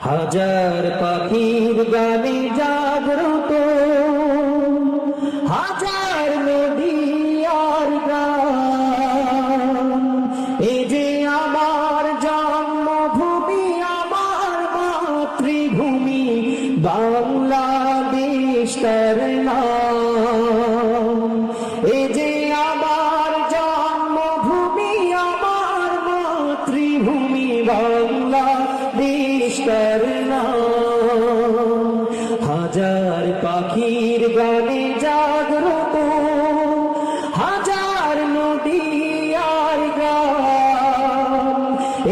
হাজার পাখির গানে জাগ্রত, হাজার নদী আর গ্রাম। এ যে আমার জন্মভূমি, আমার মাতৃভূমি, বাংলাদেশ তার নাম। এ যে আমার জন্মভূমি, আমার মাতৃভূমি, বাংলাদেশ তার নাম। হাজার পাখির গানে জাগ্রত, হাজার নদী আর গ্রাম।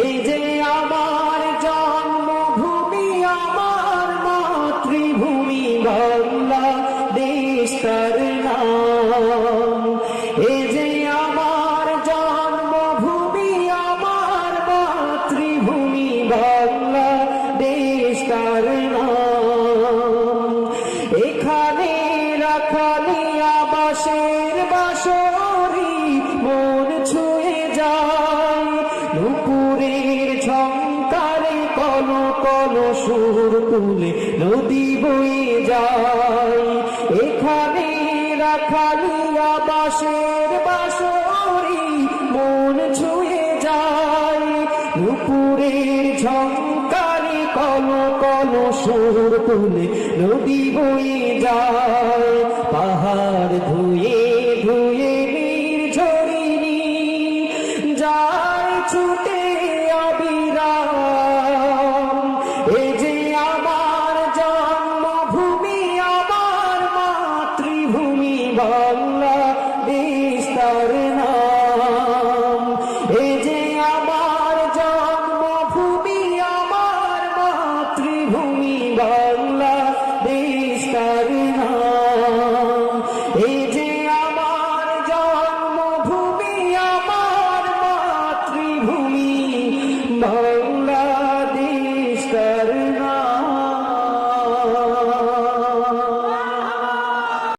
এই যে আমার জন্মভূমি, আমার মাতৃভূমি, বাংলাদেশ তার নাম। এই যে আমার জন্মভূমি, আমার মাতৃভূমি, বাংলাদেশ তার নাম। এখানে রাখালি আবাসের বাসরি মন ছুঁয়ে যায়, নুপুরের ঝংকারে কল কল সুর তুলে নদী বয়ে যায়। এখানে রাখালি আবাসের বাসরি মন ছুঁয়ে যায়, নুপুরের ঝংকারে কল কল সুর তুলে নদী বয়ে যায়। পাহাড় ধুয়ে ধুয়ে